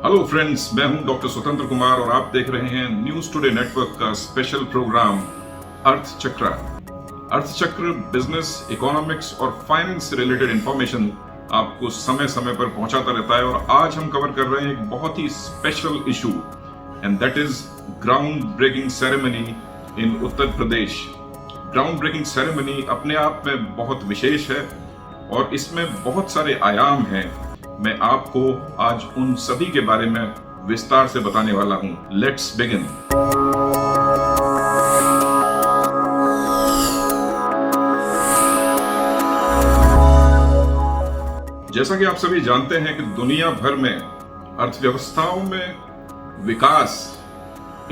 Hello friends, मैं हूं doctor स्वतंत्र कुमार और आप देख रहे हैं न्यूज टुडे नेटवर्क का स्पेशल प्रोग्राम अर्थ चक्र। अर्थ चक्र बिजनेस, इकोनॉमिक्स और फाइनेंस से रिलेटेड इंफॉर्मेशन आपको समय समय पर पहुंचाता रहता है और आज हम कवर कर रहे हैं एक बहुत ही special issue and that is ground breaking ceremony in Uttar Pradesh. Ground breaking ceremony अपने आप में बहुत विशेष है और इसमें बहुत सारे आयाम हैं। मैं आपको आज उन सभी के बारे में विस्तार से बताने वाला हूं। Let's begin. जैसा कि आप सभी जानते हैं कि दुनिया भर में अर्थव्यवस्थाओं में विकास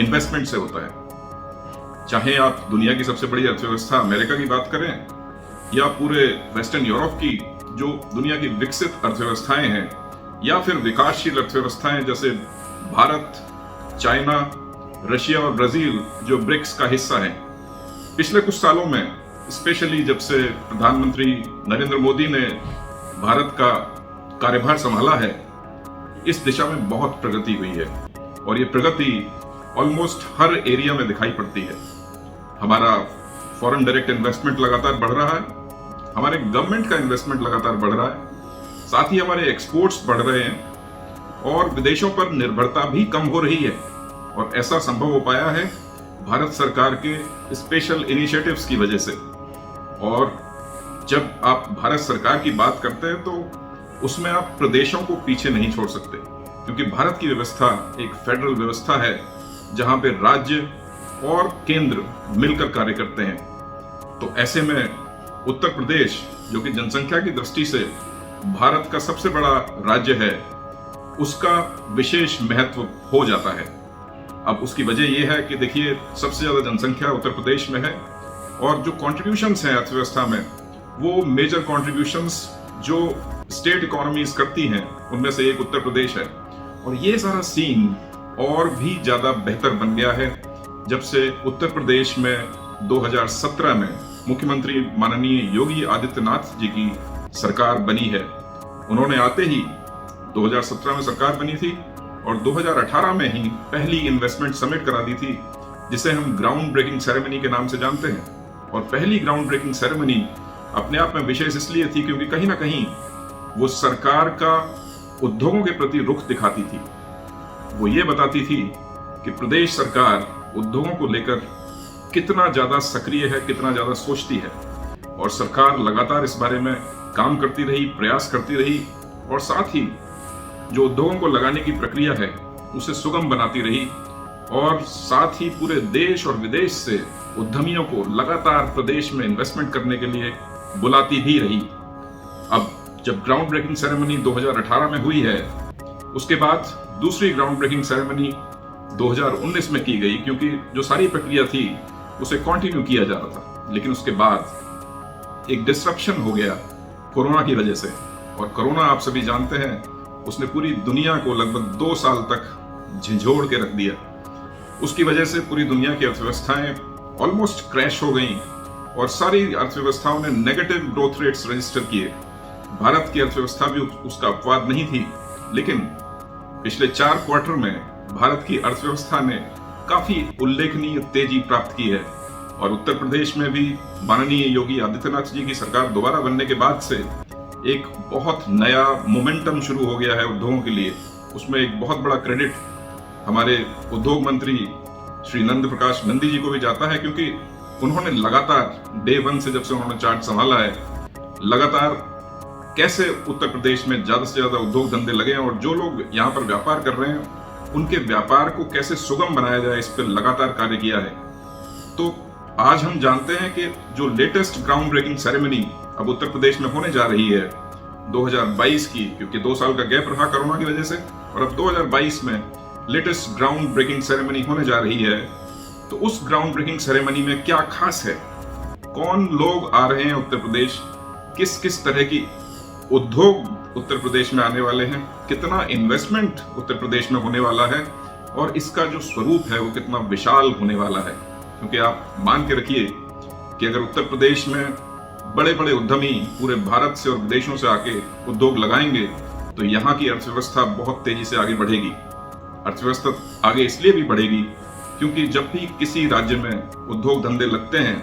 इन्वेस्टमेंट से होता है। चाहे आप दुनिया की सबसे बड़ी अर्थव्यवस्था अमेरिका की बात करें या पूरे वेस्टर्न यूरोप की जो दुनिया की विकसित अर्थव्यवस्थाएं हैं या फिर विकासशील अर्थव्यवस्थाएं जैसे भारत, चाइना, रशिया और ब्राजील जो ब्रिक्स का हिस्सा है। पिछले कुछ सालों में स्पेशली जब से प्रधानमंत्री नरेंद्र मोदी ने भारत का कार्यभार संभाला है, इस दिशा में बहुत प्रगति हुई है और ये प्रगति ऑलमोस्ट हर एरिया में दिखाई पड़ती है। हमारा फॉरेन डायरेक्ट इन्वेस्टमेंट लगातार बढ़ रहा है, हमारे गवर्नमेंट का इन्वेस्टमेंट लगातार बढ़ रहा है, साथ ही हमारे एक्सपोर्ट्स बढ़ रहे हैं और विदेशों पर निर्भरता भी कम हो रही है। और ऐसा संभव हो पाया है भारत सरकार के स्पेशल इनिशिएटिव्स की वजह से। और जब आप भारत सरकार की बात करते हैं तो उसमें आप प्रदेशों को पीछे नहीं छोड़ सकते, क्योंकि भारत की व्यवस्था एक फेडरल व्यवस्था है जहां पे राज्य और केंद्र मिलकर कार्य करते हैं। तो ऐसे में उत्तर प्रदेश, जो कि जनसंख्या की दृष्टि से भारत का सबसे बड़ा राज्य है, उसका विशेष महत्व हो जाता है। अब उसकी वजह यह है कि देखिए, सबसे ज्यादा जनसंख्या उत्तर प्रदेश में है और जो कॉन्ट्रीब्यूशंस हैं अर्थव्यवस्था में, वो मेजर कॉन्ट्रीब्यूशंस जो स्टेट इकोनॉमीज करती हैं उनमें से एक उत्तर प्रदेश है। और ये सारा सीन और भी ज्यादा बेहतर बन गया है जब से उत्तर प्रदेश में 2017 में मुख्यमंत्री माननीय योगी आदित्यनाथ जी की सरकार बनी है। उन्होंने आते ही 2017 में सरकार बनी थी और 2018 में ही पहली इन्वेस्टमेंट समिट करा दी थी, जिसे हम ग्राउंड ब्रेकिंग सेरेमनी के नाम से जानते हैं। और पहली ग्राउंड ब्रेकिंग सेरेमनी अपने आप में विशेष इसलिए थी क्योंकि कहीं ना कहीं वो सरकार का उद्योगों के प्रति रुख दिखाती थी। वो ये बताती थी कि प्रदेश सरकार उद्योगों को लेकर कितना ज्यादा सक्रिय है, कितना ज्यादा सोचती है। और सरकार लगातार इस बारे में काम करती रही, प्रयास करती रही और साथ ही जो उद्योगों को लगाने की प्रक्रिया है उसे सुगम बनाती रही और साथ ही पूरे देश और विदेश से उद्यमियों को लगातार प्रदेश में इन्वेस्टमेंट करने के लिए बुलाती भी रही। अब जब ग्राउंड ब्रेकिंग सेरेमनी 2018 में हुई है, उसके बाद दूसरी ग्राउंड ब्रेकिंग सेरेमनी 2019 में की गई, क्योंकि जो सारी प्रक्रिया थी उसे कंटिन्यू किया जा रहा था। लेकिन उसके बाद एक डिसरप्शन हो गया कोरोना की वजह से, और कोरोना आप सभी जानते हैं उसने पूरी दुनिया को लगभग 2 साल तक झिझोड़ के रख दिया। उसकी वजह से पूरी दुनिया की अर्थव्यवस्थाएं ऑलमोस्ट क्रैश हो गई और सारी अर्थव्यवस्थाओं ने नेगेटिव ग्रोथ रेट्स रजिस्टर किए। भारत की अर्थव्यवस्था भी उसका अपवाद नहीं थी, लेकिन पिछले 4 क्वार्टर में भारत की अर्थव्यवस्था ने काफी उल्लेखनीय तेजी प्राप्त की है। और उत्तर प्रदेश में भी माननीय योगी आदित्यनाथ जी की सरकार दोबारा बनने के बाद से एक बहुत नया मोमेंटम शुरू हो गया है उद्योगों के लिए। उसमें एक बहुत बड़ा क्रेडिट हमारे उद्योग मंत्री श्री नंद प्रकाश नंदी जी को भी जाता है, क्योंकि उन्होंने लगातार डे 1 से, जब से उन्होंने चार्ज संभाला है, लगातार कैसे उत्तर प्रदेश में ज्यादा से ज्यादा उद्योग धंधे लगे और जो लोग यहाँ पर व्यापार कर रहे हैं उनके व्यापार को कैसे सुगम बनाया जाए, इस पर लगातार कार्य किया है। तो आज हम जानते हैं कि जो लेटेस्ट ग्राउंड ब्रेकिंग सेरेमनी अब उत्तर प्रदेश में होने जा रही है 2022 की, क्योंकि 2 साल का गैप रहा कोरोना की वजह से, और अब 2022 में लेटेस्ट ग्राउंड ब्रेकिंग सेरेमनी होने जा रही है। तो उस ग्राउंड ब्रेकिंग सेरेमनी में क्या खास है, कौन लोग आ रहे हैं उत्तर प्रदेश, किस किस तरह की उद्योग उत्तर प्रदेश में आने वाले हैं, कितना इन्वेस्टमेंट उत्तर प्रदेश में होने वाला है और इसका जो स्वरूप है वो कितना विशाल होने वाला है। क्योंकि आप मान के रखिए कि अगर उत्तर प्रदेश में बड़े बड़े उद्यमी पूरे भारत से और विदेशों से आके उद्योग लगाएंगे तो यहाँ की अर्थव्यवस्था बहुत तेजी से आगे बढ़ेगी। अर्थव्यवस्था आगे इसलिए भी बढ़ेगी क्योंकि जब भी किसी राज्य में उद्योग धंधे लगते हैं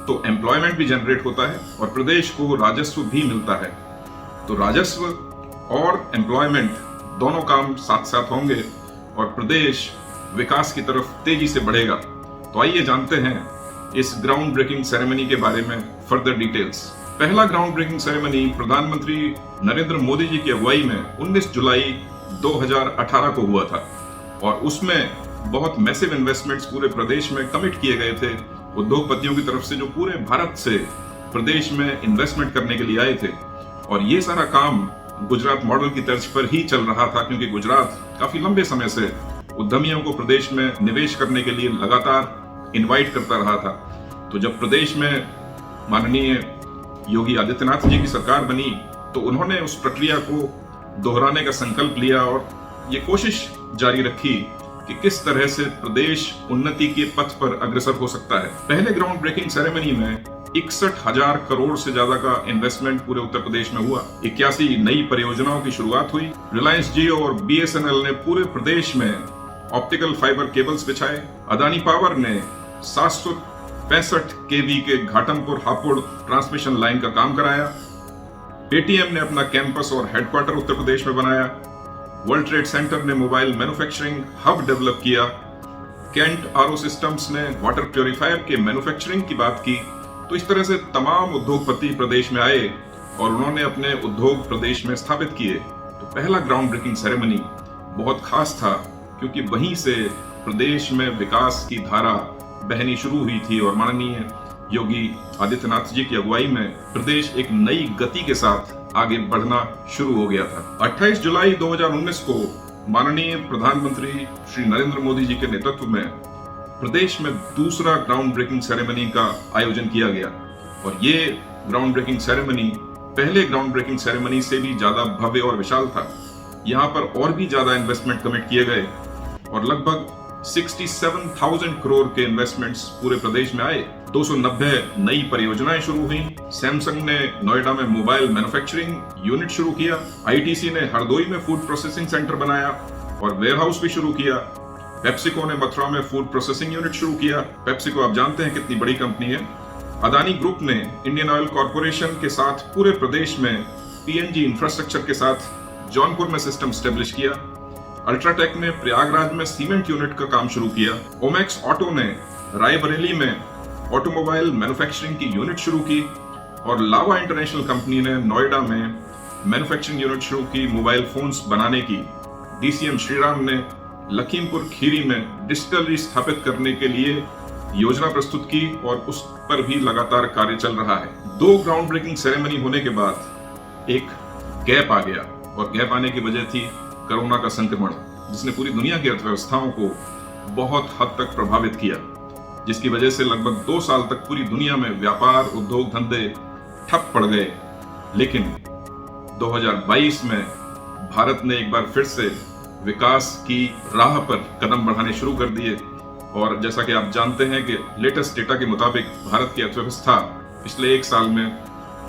तो एम्प्लॉयमेंट भी जनरेट होता है और प्रदेश को राजस्व भी मिलता है। तो राजस्व और एम्प्लॉयमेंट दोनों काम साथ साथ होंगे और प्रदेश विकास की तरफ तेजी से बढ़ेगा। तो आइए जानते हैं इस ग्राउंड ब्रेकिंग सेरेमनी के बारे में फर्दर डिटेल्स। पहला ग्राउंड ब्रेकिंग सेरेमनी प्रधानमंत्री नरेंद्र मोदी जी की अगुवाई में 19 जुलाई 2018 को हुआ था और उसमें बहुत मैसिव इन्वेस्टमेंट्स पूरे प्रदेश में कमिट किए गए थे उद्योगपतियों की तरफ से, जो पूरे भारत से प्रदेश में इन्वेस्टमेंट करने के लिए आए थे। और ये सारा काम गुजरात मॉडल की तर्ज पर ही चल रहा था क्योंकि गुजरात काफी लंबे समय से उद्यमियों को प्रदेश में निवेश करने के लिए लगातार इनवाइट करता रहा था। तो जब प्रदेश में माननीय योगी आदित्यनाथ जी की सरकार बनी तो उन्होंने उस प्रक्रिया को दोहराने का संकल्प लिया और ये कोशिश जारी रखी कि किस तरह से प्रदेश उन्नति के पथ पर अग्रसर हो सकता है। पहले ग्राउंड ब्रेकिंग सेरेमनी में 61,000 करोड़ से ज्यादा का इन्वेस्टमेंट पूरे उत्तर प्रदेश में हुआ। 81 नई परियोजनाओं की शुरुआत हुई। रिलायंस जियो और BSNL ने पूरे प्रदेश में ऑप्टिकल फाइबर केबल्स बिछाए। अदानी पावर ने 765 kV के घाटमपुर हापुड़ ट्रांसमिशन लाइन का काम कराया। पेटीएम ने अपना कैंपस और हेडक्वार्टर उत्तर प्रदेश में बनाया। वर्ल्ड ट्रेड सेंटर ने मोबाइल मैन्युफैक्चरिंग हब डेवलप किया। कैंट आरओ सिस्टम्स ने वाटर प्योरीफायर के मैन्युफैक्चरिंग की बात की। तो इस तरह से तमाम उद्योगपति प्रदेश में आए और उन्होंने अपने उद्योग प्रदेश में स्थापित किए। तो पहला ग्राउंड ब्रेकिंग सेरेमनी बहुत खास था क्योंकि वहीं से प्रदेश में विकास की धारा बहनी शुरू हुई थी और माननीय योगी आदित्यनाथ जी की अगुवाई में प्रदेश एक नई गति के साथ आगे बढ़ना शुरू हो गया था। 28 जुलाई 2019 को माननीय प्रधानमंत्री श्री नरेंद्र मोदी जी के नेतृत्व में प्रदेश में दूसरा ग्राउंड ब्रेकिंग सेरेमनी का आयोजन किया गया और ये ग्राउंड ब्रेकिंग सेरेमनी पहले ग्राउंड ब्रेकिंग सेरेमनी से भी ज्यादा भव्य और विशाल था। यहाँ पर और भी ज्यादा इन्वेस्टमेंट कमिट किए गए और लगभग 67,000 करोड़ के इन्वेस्टमेंट्स पूरे प्रदेश में आए। 290 नई परियोजनाएं शुरू हुई। सैमसंग ने नोएडा में मोबाइल मैन्युफैक्चरिंग यूनिट शुरू किया। आईटीसी ने हरदोई में फूड प्रोसेसिंग सेंटर बनाया और वेयरहाउस भी शुरू किया। पेप्सिको ने मथुरा में फूड प्रोसेसिंग यूनिट शुरू किया। पेप्सिको आप जानते हैं कितनी बड़ी कंपनी है। अदानी ग्रुप ने इंडियन ऑयल कॉर्पोरेशन के साथ पूरे प्रदेश में पीएनजी इंफ्रास्ट्रक्चर के साथ जौनपुर में सिस्टम स्टेब्लिश किया। अल्ट्राटेक ने प्रयागराज में सीमेंट यूनिट का काम शुरू किया। ओमैक्स ऑटो ने रायबरेली में ऑटोमोबाइल मैन्युफैक्चरिंग की यूनिट शुरू की और लावा इंटरनेशनल कंपनी ने नोएडा में मैन्युफैक्चरिंग यूनिट शुरू की मोबाइल फोन्स बनाने की। डीसीएम श्रीराम ने लखीमपुर खीरी में डिस्टिलरी स्थापित करने के लिए योजना प्रस्तुत की और उस पर भी लगातार कार्य चल रहा है। 2 ग्राउंड ब्रेकिंग सेरेमनी होने के बाद एक गैप आ गया और गैप आने की वजह थी कोरोना का संक्रमण, जिसने पूरी दुनिया की अर्थव्यवस्थाओं को बहुत हद तक प्रभावित किया, जिसकी वजह से लगभग 2 साल तक पूरी दुनिया में व्यापार उद्योग धंधे ठप पड़ गए। लेकिन 2022 में भारत ने एक बार फिर से विकास की राह पर कदम बढ़ाने शुरू कर दिए और जैसा कि आप जानते हैं कि लेटेस्ट डेटा के मुताबिक भारत की अर्थव्यवस्था पिछले 1 साल में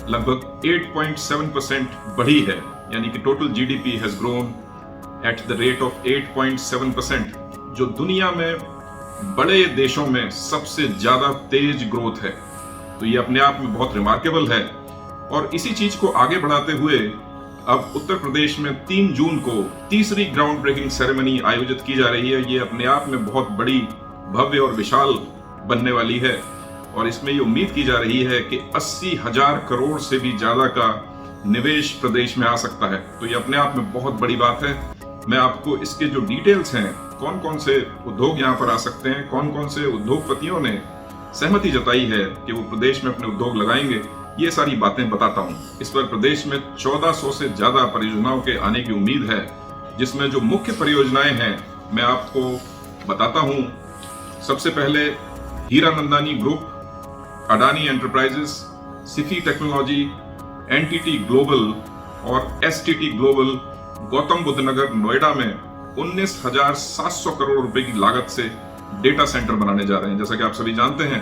लगभग 8.7% बढ़ी है, यानी कि total GDP has grown at the rate of 8.7%, जो दुनिया में बड़े देशों में सबसे ज्यादा तेज ग्रोथ है। तो ये अपने आप में बहुत रिमार्केबल है और इसी चीज को आगे बढ़ाते हुए अब उत्तर प्रदेश में 3 जून को तीसरी ग्राउंड ब्रेकिंग सेरेमनी आयोजित की जा रही है। ये अपने आप में बहुत बड़ी, भव्य और विशाल बनने वाली है और इसमें ये उम्मीद की जा रही है कि 80,000 करोड़ से भी ज्यादा का निवेश प्रदेश में आ सकता है। तो ये अपने आप में बहुत बड़ी बात है। मैं आपको इसके जो डिटेल्स हैं, कौन कौन से उद्योग यहाँ पर आ सकते हैं, कौन कौन से उद्योगपतियों ने सहमति जताई है कि वो प्रदेश में अपने उद्योग लगाएंगे, ये सारी बातें बताता हूँ। इस पर प्रदेश में 1400 से ज्यादा परियोजनाओं के आने की उम्मीद है, जिसमें जो मुख्य परियोजनाएं हैं मैं आपको बताता हूँ। सबसे पहले Hiranandani group, Adani enterprises, Sify technology, NTT global और एसटीटी ग्लोबल गौतम बुद्ध नगर नोएडा में 19,700 करोड़ रुपए की लागत से डेटा सेंटर बनाने जा रहे हैं। जैसा कि आप सभी जानते हैं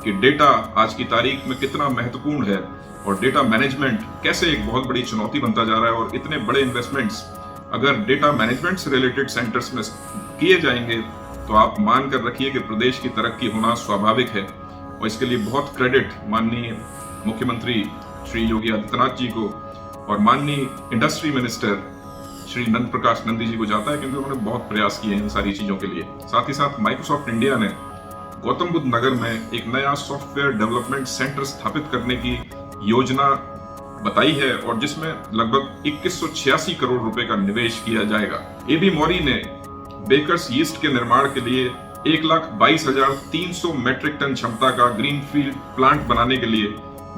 कि डेटा आज की तारीख में कितना महत्वपूर्ण है और डेटा मैनेजमेंट कैसे एक बहुत बड़ी चुनौती बनता जा रहा है। और इतने बड़े इन्वेस्टमेंट्स अगर डेटा मैनेजमेंट से रिलेटेड सेंटर्स में किए जाएंगे तो आप मान कर रखिए कि प्रदेश की तरक्की होना स्वाभाविक है। और इसके लिए बहुत क्रेडिट माननीय मुख्यमंत्री श्री योगी आदित्यनाथ जी को और माननीय इंडस्ट्री मिनिस्टर श्री नंद प्रकाश नंदी जी को जाता है, क्योंकि उन्होंने बहुत प्रयास किए हैं इन सारी चीजों के लिए। साथ ही साथ माइक्रोसॉफ्ट इंडिया ने गौतम बुद्ध नगर में एक नया सॉफ्टवेयर डेवलपमेंट सेंटर स्थापित करने की योजना बताई है और जिसमें लगभग 2186 करोड़ रुपए का निवेश किया जाएगा। एबी मौरी ने बेकर्स यीस्ट के निर्माण के लिए 1,22,300 मैट्रिक टन क्षमता का ग्रीनफील्ड प्लांट बनाने के लिए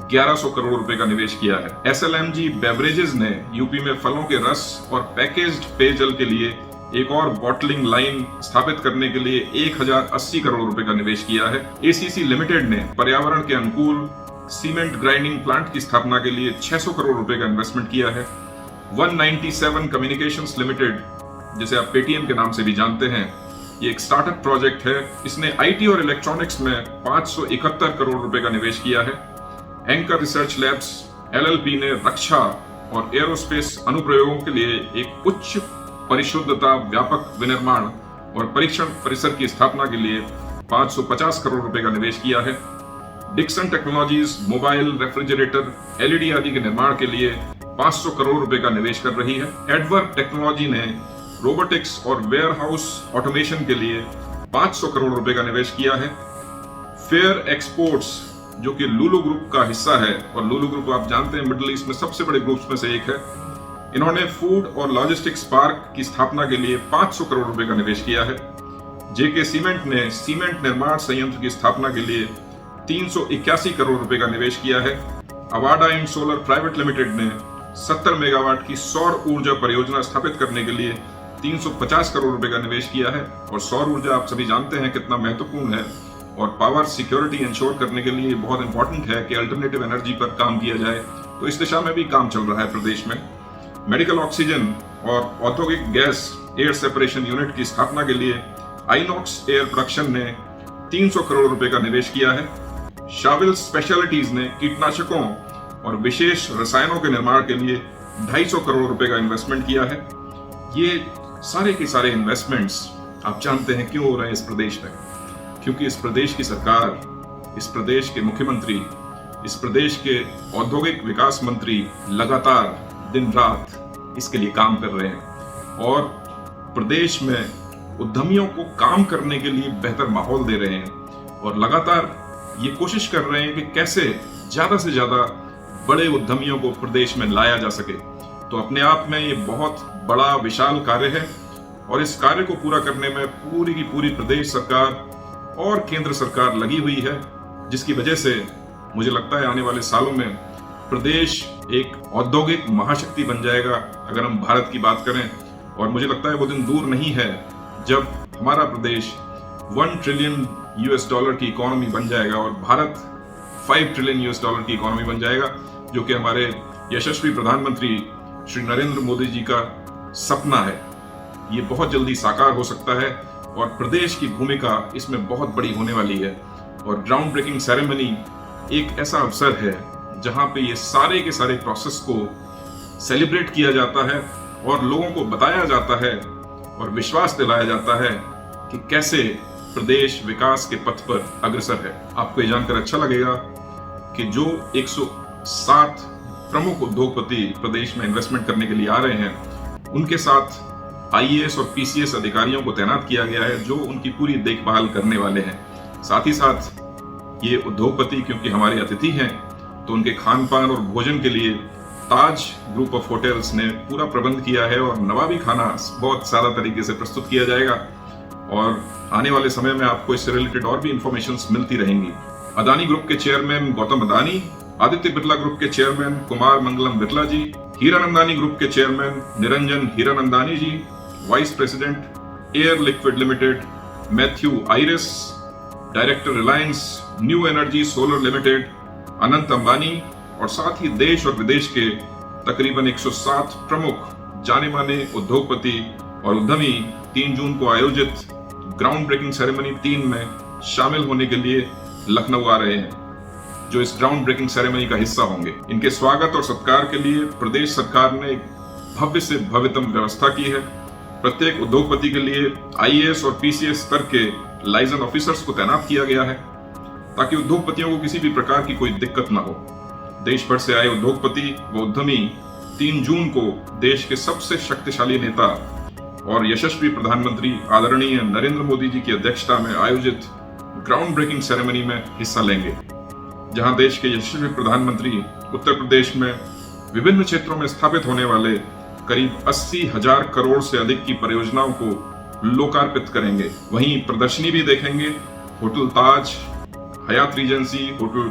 1100 करोड़ रुपए का निवेश किया है। SLMG बेवरेजेस ने यूपी में फलों के रस और पैकेज्ड पेयजल के लिए एक और बॉटलिंग लाइन स्थापित करने के लिए 1080 करोड़ रुपए का निवेश किया है। ACC लिमिटेड ने पर्यावरण के अनुकूल सीमेंट ग्राइंडिंग प्लांट की स्थापना के लिए 600 करोड़ रुपए का इन्वेस्टमेंट किया है। 197 कम्युनिकेशंस लिमिटेड, जिसे आप पेटीएम के नाम से भी जानते हैं, ये एक स्टार्टअप प्रोजेक्ट है। इसने IT और इलेक्ट्रॉनिक्स में 571 करोड़ रुपए का निवेश किया है। एंकर रिसर्च लैब्स LLP ने रक्षा और एरोस्पेस अनुप्रयोगों के लिए एक उच्च परिशुद्धता व्यापक विनिर्माण और परीक्षण परिसर की स्थापना के लिए 550 करोड़ रुपए का निवेश किया है। Dixon technologies mobile, refrigerator, LED आदि के निर्माण के लिए 500 करोड़ रुपए का निवेश कर रही है। एडवर्क टेक्नोलॉजी ने रोबोटिक्स और वेयरहाउस ऑटोमेशन के लिए 500 करोड़ रुपए का निवेश किया है। फेयर एक्सपोर्ट्स, जो कि लुलु ग्रुप का हिस्सा है, और लुलु ग्रुप आप जानते हैं मिडिल ईस्ट में सबसे बड़े ग्रुप्स में से एक है, इन्होंने फूड और लॉजिस्टिक्स पार्क की स्थापना के लिए 500 करोड़ रुपए का निवेश किया है। JK सीमेंट ने सीमेंट निर्माण संयंत्र की स्थापना के लिए 381 करोड़ रुपए का निवेश किया है। Avaada and solar private limited ने 70 मेगावाट की सौर ऊर्जा परियोजना स्थापित करने के लिए 350 करोड़ रुपए का निवेश किया है। और सौर ऊर्जा आप सभी जानते हैं कितना महत्वपूर्ण है और पावर सिक्योरिटी इंश्योर करने के लिए बहुत इंपॉर्टेंट है कि अल्टरनेटिव एनर्जी पर काम किया जाए। तो इस दिशा में भी काम चल रहा है प्रदेश में। मेडिकल ऑक्सीजन और औद्योगिक गैस एयर सेपरेशन यूनिट की स्थापना के लिए आइनॉक्स एयर प्रोडक्शन ने 300 करोड़ रुपए का निवेश किया है। शाविल स्पेशलिटीज ने कीटनाशकों और विशेष रसायनों के निर्माण के लिए 250 करोड़ रुपए का इन्वेस्टमेंट किया है। ये सारे के सारे इन्वेस्टमेंट्स आप जानते हैं क्यों हो रहे हैं इस प्रदेश में, क्योंकि इस प्रदेश की सरकार, इस प्रदेश के मुख्यमंत्री, इस प्रदेश के औद्योगिक विकास मंत्री लगातार दिन रात इसके लिए काम कर रहे हैं और प्रदेश में उद्यमियों को काम करने के लिए बेहतर माहौल दे रहे हैं और लगातार ये कोशिश कर रहे हैं कि कैसे ज्यादा से ज्यादा बड़े उद्यमियों को प्रदेश में लाया जा सके। तो अपने आप में ये बहुत बड़ा विशाल कार्य है और इस कार्य को पूरा करने में पूरी की पूरी प्रदेश सरकार और केंद्र सरकार लगी हुई है, जिसकी वजह से मुझे लगता है आने वाले सालों में प्रदेश एक औद्योगिक महाशक्ति बन जाएगा अगर हम भारत की बात करें। और मुझे लगता है वो दिन दूर नहीं है जब हमारा प्रदेश $1 ट्रिलियन की इकोनॉमी बन जाएगा और भारत $5 ट्रिलियन की इकोनॉमी बन जाएगा, जो कि हमारे यशस्वी प्रधानमंत्री श्री नरेंद्र मोदी जी का सपना है। ये बहुत जल्दी साकार हो सकता है और प्रदेश की भूमिका इसमें बहुत बड़ी होने वाली है। और ग्राउंड ब्रेकिंग सेरेमनी एक ऐसा अवसर है जहां पे ये सारे के सारे प्रोसेस को सेलिब्रेट किया जाता है और लोगों को बताया जाता है और विश्वास दिलाया जाता है कि कैसे प्रदेश विकास के पथ पर अग्रसर है। आपको ये जानकर अच्छा लगेगा कि जो 107 प्रमुख उद्योगपति प्रदेश में इन्वेस्टमेंट करने के लिए आ रहे हैं, उनके साथ IAS और PCS अधिकारियों को तैनात किया गया है जो उनकी पूरी देखभाल करने वाले हैं। साथ ही साथ ये उद्योगपति क्योंकि हमारे अतिथि हैं, तो उनके खान पान और भोजन के लिए ताज ग्रुप ऑफ होटल्स ने पूरा प्रबंध किया है और नवाबी खाना बहुत सादा तरीके से प्रस्तुत किया जाएगा। और आने वाले समय में आपको इससे रिलेटेड और भी इंफॉर्मेशंस मिलती रहेंगी। अदानी ग्रुप के चेयरमैन गौतम अदानी, आदित्य बिरला ग्रुप के चेयरमैन कुमार मंगलम बिरला जी, हीरानंदानी ग्रुप के chairman Niranjan Hiranandani ji, vice president Air Liquide limited Matthew Iris, director Reliance new energy solar limited Anant Ambani, और साथ ही देश और विदेश के तकरीबन 107 प्रमुख जाने माने उद्योगपति और उद्यमी 3 जून को आयोजित ग्राउंड ब्रेकिंग सेरेमनी 3 में शामिल होने के लिए लखनऊ आ रहे हैं, जो इस ग्राउंड ब्रेकिंग सेरेमनी का हिस्सा होंगे। इनके स्वागत और सत्कार के लिए प्रदेश सरकार ने एक भव्य से भव्यतम व्यवस्था की है। प्रत्येक उद्योगपति के लिए IAS और PCS स्तर के लाइसेंस ऑफिसर्स को तैनात किया गया है, ताकि उद्योगपतियों को किसी भी प्रकार की कोई दिक्कत न हो। देश भर से आए उद्योगपति व उद्यमी 3 जून को देश के सबसे शक्तिशाली नेता और यशस्वी प्रधानमंत्री आदरणीय नरेंद्र मोदी जी की अध्यक्षता में आयोजित ग्राउंड ब्रेकिंग सेरेमनी में हिस्सा लेंगे, जहां देश के यशस्वी प्रधानमंत्री उत्तर प्रदेश में विभिन्न क्षेत्रों में स्थापित होने वाले करीब 80,000 करोड़ से अधिक की परियोजनाओं को लोकार्पित करेंगे। वहीं प्रदर्शनी भी देखेंगे। Hotel Taj, Hyatt Regency, hotel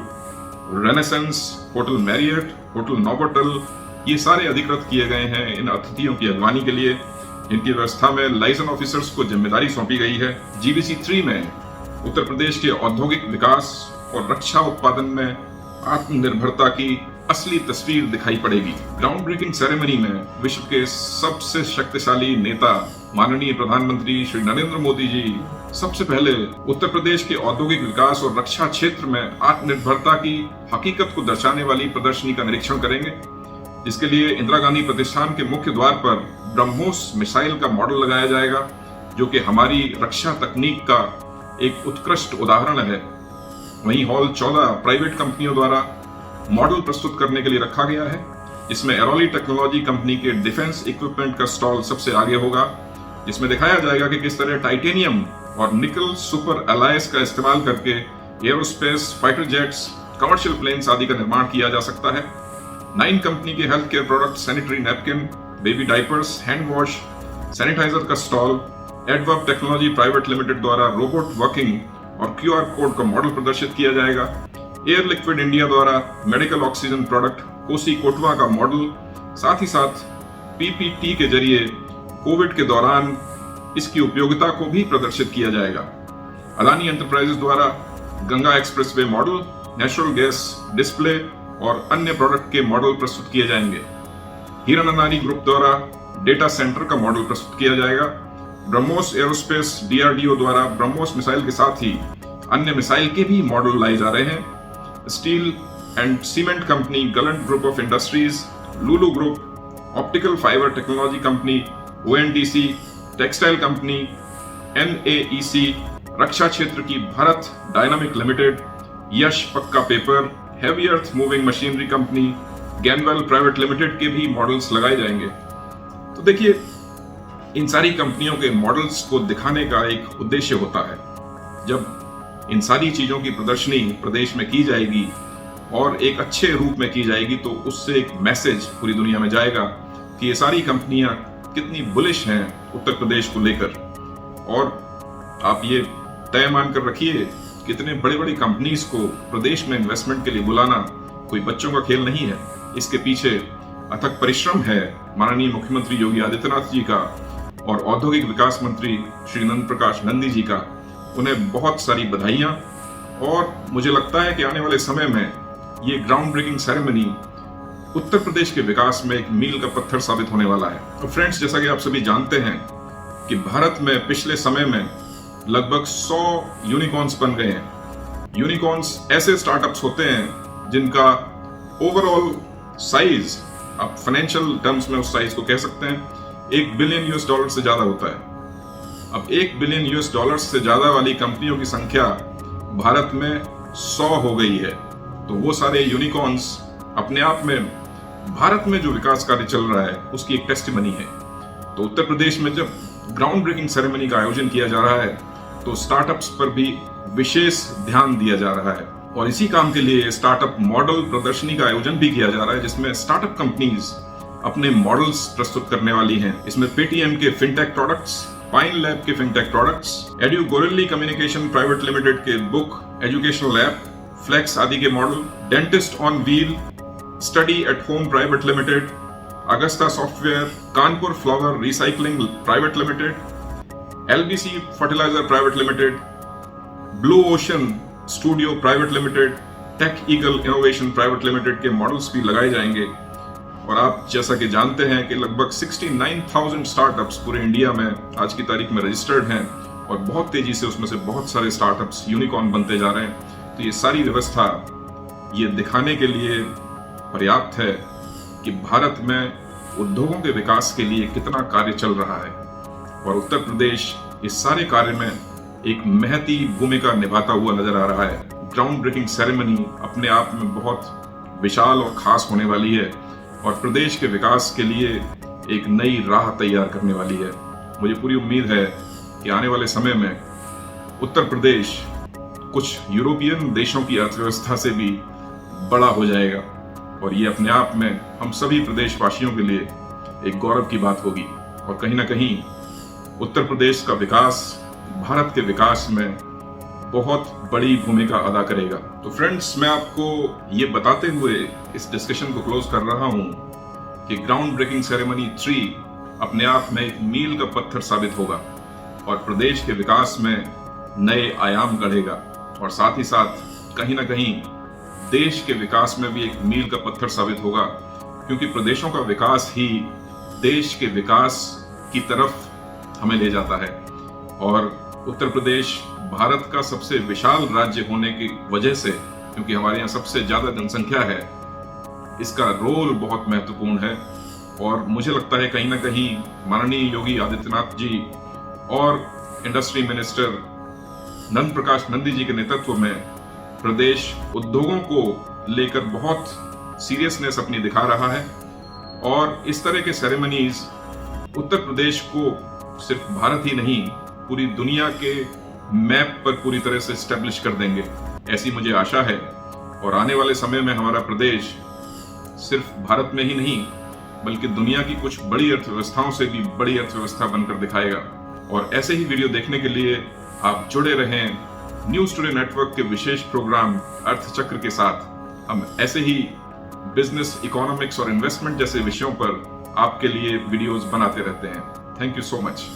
Renaissance, hotel Marriott, hotel Novotel, ये सारे अधिकृत किए गए हैं इन अतिथियों की अगवानी के लिए। इनकी व्यवस्था में लाइसेंस ऑफिसर्स को जिम्मेदारी सौंपी गई है। GBC 3 में उत्तर प्रदेश के औद्योगिक विकास और रक्षा उत्पादन में आत्मनिर्भरता की असली तस्वीर दिखाई पड़ेगी। ग्राउंड ब्रेकिंग सेरेमनी में विश्व के सबसे शक्तिशाली नेता माननीय प्रधानमंत्री श्री नरेंद्र मोदी जी सबसे पहले उत्तर प्रदेश के औद्योगिक विकास और रक्षा क्षेत्र में आत्मनिर्भरता की हकीकत को दर्शाने वाली प्रदर्शनी का निरीक्षण करेंगे, जिसके लिए इंदिरा गांधी प्रतिष्ठान के मुख्य द्वार पर ब्रह्मोस मिसाइल का मॉडल लगाया जाएगा, जो कि हमारी रक्षा तकनीक का एक उत्कृष्ट उदाहरण है। वहीं हॉल 14 प्राइवेट कंपनियों द्वारा मॉडल प्रस्तुत करने के लिए रखा गया है। इसमें एरोली टेक्नोलॉजी कंपनी के डिफेंस इक्विपमेंट का स्टॉल सबसे आगे होगा, जिसमें दिखाया जाएगा कि किस तरह टाइटेनियम और निकल सुपर एलायस का इस्तेमाल करके aerospace, fighter jets, commercial planes आदि का निर्माण किया जा सकता है। 9 कंपनी के health care product, sanitary napkin, baby diapers, hand wash, sanitiser का stall, Adverb technology private limited द्वारा रोबोट वर्किंग और QR कोड का मॉडल प्रदर्शित किया जाएगा। एयर लिक्विड इंडिया द्वारा medical oxygen product Kosi Kotwa का मॉडल, साथ ही साथ PPT के जरिए कोविड के दौरान इसकी उपयोगिता को भी प्रदर्शित किया जाएगा। अदानी एंटरप्राइजेस द्वारा Ganga expressway model, natural gas display और अन्य प्रोडक्ट के मॉडल प्रस्तुत किए जाएंगे। हिरन अंदानी ग्रुप द्वारा डेटा सेंटर का मॉडल प्रस्तुत किया जाएगा। ब्रह्मोस एरोस्पेस DRDO द्वारा ब्रह्मोस मिसाइल के साथ ही अन्य मिसाइल के भी मॉडल लाए जा रहे हैं। Steel and cement company Gallant group of industries, Lulu group, optical fibre technology company ONDC, textile company NAEC, रक्षा क्षेत्र की Bharat dynamic limited, Yash Pakka paper, heavy earth moving machinery company, Gainwell private limited के भी मॉडल्स लगाए जाएंगे। तो देखिए, इन सारी कंपनियों के मॉडल्स को दिखाने का एक उद्देश्य होता है। जब इन सारी चीजों की प्रदर्शनी प्रदेश में की जाएगी और एक अच्छे रूप में की जाएगी, तो उससे एक मैसेज पूरी दुनिया में जाएगा कि ये सारी कंपनियां कितनी बुलिश हैं उत्तर प्रदेश को लेकर। और आप ये तय मानकर रखिए, कितने बड़े बड़े कंपनीज को प्रदेश में इन्वेस्टमेंट के लिए बुलाना कोई बच्चों का खेल नहीं है। इसके पीछे अथक परिश्रम है माननीय मुख्यमंत्री योगी आदित्यनाथ जी का और औद्योगिक विकास मंत्री श्री नंद प्रकाश नंदी जी का। उन्हें बहुत सारी बधाइयां, और मुझे लगता है कि आने वाले समय में ये ground breaking ceremony Uttar Pradesh के विकास में एक मील का पत्थर साबित होने वाला है। तो फ्रेंड्स, जैसा कि आप सभी जानते हैं कि भारत में पिछले समय में लगभग 100 यूनिकॉर्न्स बन गए हैं। यूनिकॉर्न्स ऐसे स्टार्टअप्स होते हैं जिनका ओवरऑल साइज, आप फाइनेंशियल टर्म्स में उस साइज को कह सकते हैं, $1 बिलियन से ज्यादा होता है। अब $1 बिलियन से ज्यादा वाली कंपनियों की संख्या भारत में 100 हो गई है। तो वो सारे यूनिकॉर्न्स अपने आप में भारत में जो विकास कार्य चल रहा है उसकी एक टेस्टिमनी है। तो उत्तर प्रदेश में जब ग्राउंड ब्रेकिंग सेरेमनी का आयोजन किया जा रहा है, तो स्टार्टअप्स पर भी विशेष ध्यान दिया जा रहा है। और इसी काम के लिए स्टार्टअप मॉडल प्रदर्शनी का आयोजन भी किया जा रहा है, जिसमें स्टार्टअप कंपनीज अपने मॉडल्स प्रस्तुत करने वाली हैं। इसमें पेटीएम के फिनटेक प्रोडक्ट्स, पाइन लैब के fintech products, EduGorilla communication private limited के बुक एजुकेशनल ऐप, फ्लेक्स आदि के model, dentist on wheel, study at home private limited, Augusta software, Kanpur flower recycling private limited, LBC fertiliser private limited, blue ocean studio private limited, tech eagle innovation private limited के models भी लगाए जाएंगे। और आप जैसा कि जानते हैं कि लगभग 69,000 स्टार्टअप्स पूरे इंडिया में आज की तारीख में रजिस्टर्ड हैं, और बहुत तेजी से उसमें से बहुत सारे स्टार्टअप्स यूनिकॉर्न बनते जा रहे हैं। तो ये सारी व्यवस्था ये दिखाने के लिए पर्याप्त है कि भारत में उद्योगों के विकास के लिए कितना कार्य चल रहा है, और उत्तर प्रदेश इस सारे कार्य में एक महती भूमिका निभाता हुआ नजर आ रहा है। ग्राउंड ब्रेकिंग सेरेमनी अपने आप में बहुत विशाल और खास होने वाली है और प्रदेश के विकास के लिए एक नई राह तैयार करने वाली है। मुझे पूरी उम्मीद है कि आने वाले समय में उत्तर प्रदेश कुछ यूरोपियन देशों की अर्थव्यवस्था से भी बड़ा हो जाएगा, और ये अपने आप में हम सभी प्रदेशवासियों के लिए एक गौरव की बात होगी, और कहीं ना कहीं उत्तर प्रदेश का विकास भारत के विकास में बहुत बड़ी भूमिका अदा करेगा। तो फ्रेंड्स, मैं आपको ये बताते हुए इस डिस्कशन को क्लोज कर रहा हूं कि ग्राउंड ब्रेकिंग सेरेमनी 3 अपने आप में एक मील का पत्थर साबित होगा और प्रदेश के विकास में नए आयाम गढ़ेगा, और साथ ही साथ कहीं ना कहीं देश के विकास में भी एक मील का पत्थर साबित होगा, क्योंकि प्रदेशों का विकास ही देश के विकास की तरफ हमें ले जाता है। और उत्तर प्रदेश भारत का सबसे विशाल राज्य होने की वजह से, क्योंकि हमारे यहाँ सबसे ज्यादा जनसंख्या है, इसका रोल बहुत महत्वपूर्ण है। और मुझे लगता है कहीं ना कहीं माननीय योगी आदित्यनाथ जी और इंडस्ट्री मिनिस्टर नंद प्रकाश नंदी जी के नेतृत्व में प्रदेश उद्योगों को लेकर बहुत सीरियसनेस अपनी दिखा रहा है, और इस तरह के सेरेमनीज उत्तर प्रदेश को सिर्फ भारत ही नहीं पूरी दुनिया के मैप पर पूरी तरह से एस्टेब्लिश कर देंगे, ऐसी मुझे आशा है। और आने वाले समय में हमारा प्रदेश सिर्फ भारत में ही नहीं बल्कि दुनिया की कुछ बड़ी अर्थव्यवस्थाओं से भी बड़ी अर्थव्यवस्था बनकर दिखाएगा। और ऐसे ही वीडियो देखने के लिए आप जुड़े रहें न्यूज़ टुडे नेटवर्क के विशेष प्रोग्राम अर्थचक्र के साथ। हम ऐसे ही बिजनेस, इकोनॉमिक्स और इन्वेस्टमेंट जैसे विषयों पर आपके लिए वीडियोस बनाते रहते हैं। Thank you so much.